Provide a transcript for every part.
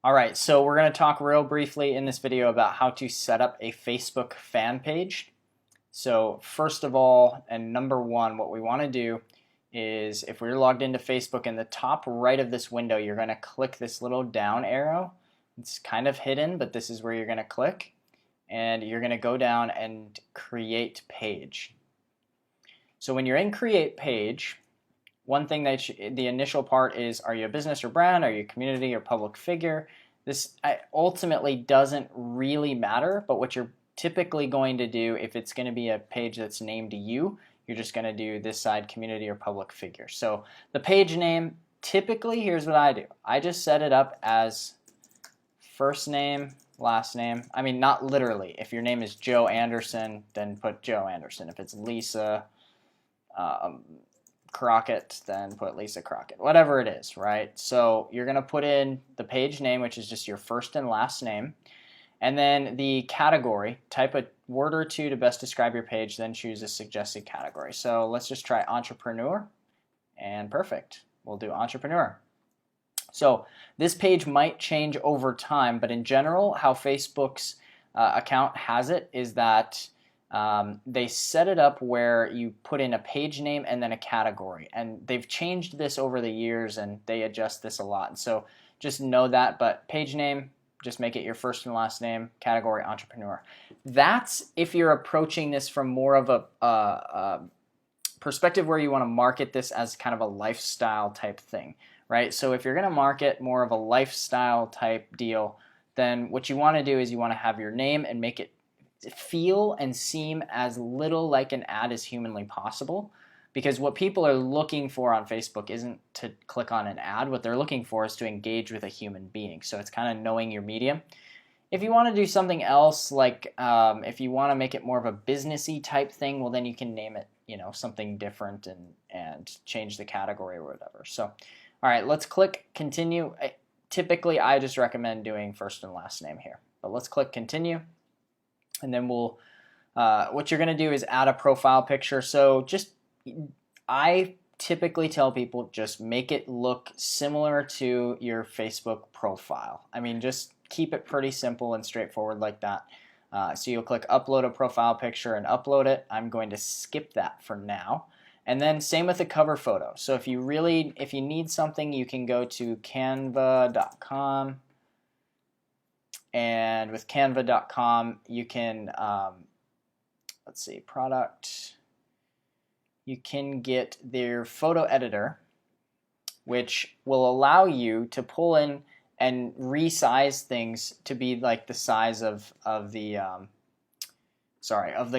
All right, so we're going to talk real briefly in this video about how to set up a Facebook fan page. So first of all, and number one, what we want to do is if we're logged into Facebook, in the top right of this window, you're going to click this little down arrow. It's kind of hidden, but this is where you're going to click. And you're going to go down and create page. So when you're in create page, one thing that the initial part is, are you a business or brand? Are you a community or public figure? This ultimately doesn't really matter, but what you're typically going to do, if it's going to be a page that's named you, you're just going to do this side, community or public figure. So the page name, typically, here's what I do. I just set it up as first name, last name. I mean, not literally. If your name is Joe Anderson, then put Joe Anderson. If it's Lisa Crockett, then put Lisa Crockett. Whatever it is, right? So you're going to put in the page name, which is just your first and last name. And then the category, type a word or two to best describe your page, then choose a suggested category. So let's just try entrepreneur, and perfect. We'll do entrepreneur. So this page might change over time, but in general, how Facebook's account has it is that they set it up where you put in a page name and then a category. And they've changed this over the years, and they adjust this a lot. And so just know that, but page name, just make it your first and last name, category, entrepreneur. That's if you're approaching this from more of a perspective where you want to market this as kind of a lifestyle type thing, right? So if you're going to market more of a lifestyle type deal, then what you want to do is you want to have your name and make it feel and seem as little like an ad as humanly possible. Because what people are looking for on Facebook isn't to click on an ad. What they're looking for is to engage with a human being. So it's kind of knowing your medium. If you want to do something else, like if you want to make it more of a businessy type thing, well, then you can name it, something different and change the category or whatever. So, all right, let's click continue. Typically, I just recommend doing first and last name here. But let's click continue. And then we'll, what you're going to do is add a profile picture. So I typically tell people just make it look similar to your Facebook profile. I mean, just keep it pretty simple and straightforward like that. So you'll click upload a profile picture and upload it. I'm going to skip that for now. And then same with the cover photo. So if you need something, you can go to canva.com. And with canva.com, you can, let's see, product. You can get their photo editor, which will allow you to pull in and resize things to be like the size of the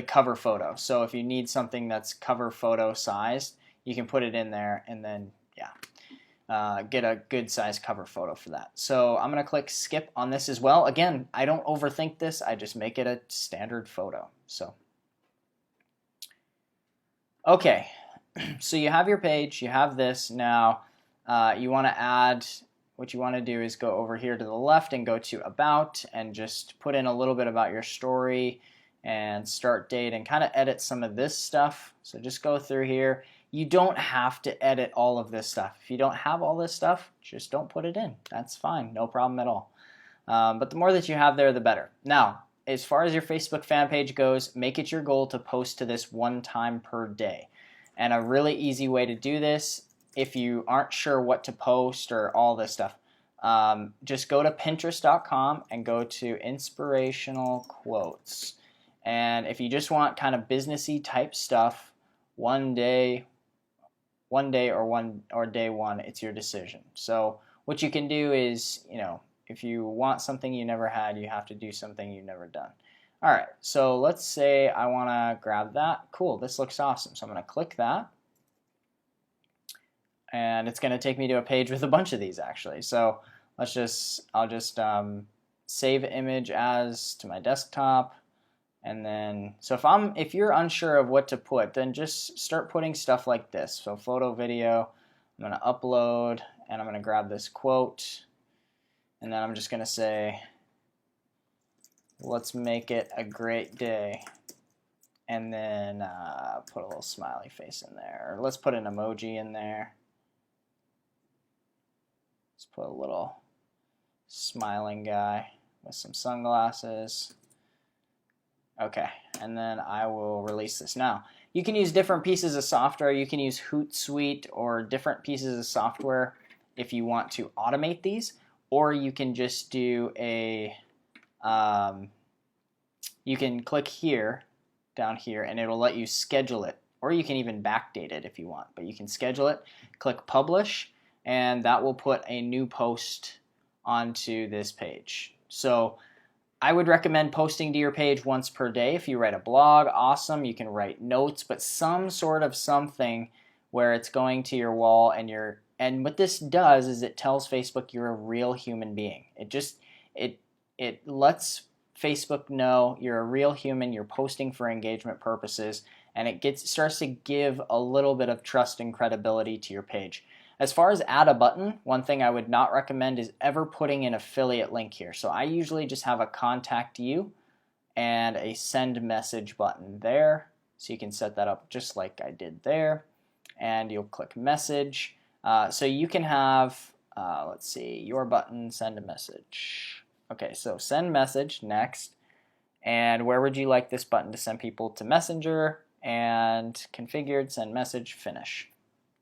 cover photo. So if you need something that's cover photo sized, you can put it in there and then get a good size cover photo for that. So I'm going to click skip on this as well. Again, I don't overthink this. I just make it a standard photo. So. Okay, so you have your page, you have this. Now you want to add, what you want to do is go over here to the left and go to about and just put in a little bit about your story and start date and kind of edit some of this stuff. So just go through here. You don't have to edit all of this stuff. If you don't have all this stuff, just don't put it in. That's fine, no problem at all. But the more that you have there, the better. Now, as far as your Facebook fan page goes, make it your goal to post to this one time per day. And a really easy way to do this, if you aren't sure what to post or all this stuff, just go to Pinterest.com and go to inspirational quotes. And if you just want kind of businessy type stuff, day one, it's your decision. So what you can do is, if you want something you never had, you have to do something you've never done. All right, so let's say I want to grab that. Cool, this looks awesome. So I'm going to click that. And it's going to take me to a page with a bunch of these actually. So I'll just save image as to my desktop. And then, so if you're unsure of what to put, then just start putting stuff like this. So photo, video, I'm going to upload, and I'm going to grab this quote. And then I'm just going to say, let's make it a great day. And then put a little smiley face in there. Or let's put an emoji in there. Let's put a little smiling guy with some sunglasses. Okay, and then I will release this now. You can use different pieces of software. You can use Hootsuite or different pieces of software if you want to automate these, or you can just do a, you can click here, down here, and it'll let you schedule it, or you can even backdate it if you want, but you can schedule it, click publish, and that will put a new post onto this page. So I would recommend posting to your page once per day. If you write a blog, awesome, you can write notes, but some sort of something where it's going to your wall and what this does is it tells Facebook you're a real human being. It lets Facebook know you're a real human, you're posting for engagement purposes, and it starts to give a little bit of trust and credibility to your page. As far as add a button, one thing I would not recommend is ever putting an affiliate link here. So I usually just have a contact you and a send message button there. So you can set that up just like I did there. And you'll click message. So you can have, let's see, your button, send a message. Okay, so send message next. And where would you like this button to send people to Messenger? And configured, send message, finish.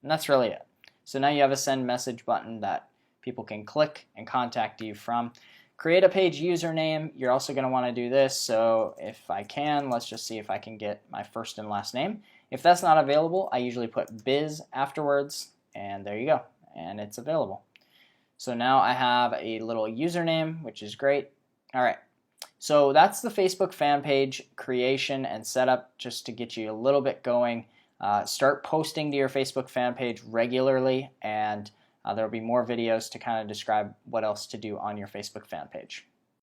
And that's really it. So now you have a send message button that people can click and contact you from. Create a page username. You're also going to want to do this. So if I can, let's just see if I can get my first and last name. If that's not available, I usually put biz afterwards, and there you go, and it's available. So now I have a little username, which is great. All right, so that's the Facebook fan page creation and setup, just to get you a little bit going. Start posting to your Facebook fan page regularly, and there will be more videos to kind of describe what else to do on your Facebook fan page.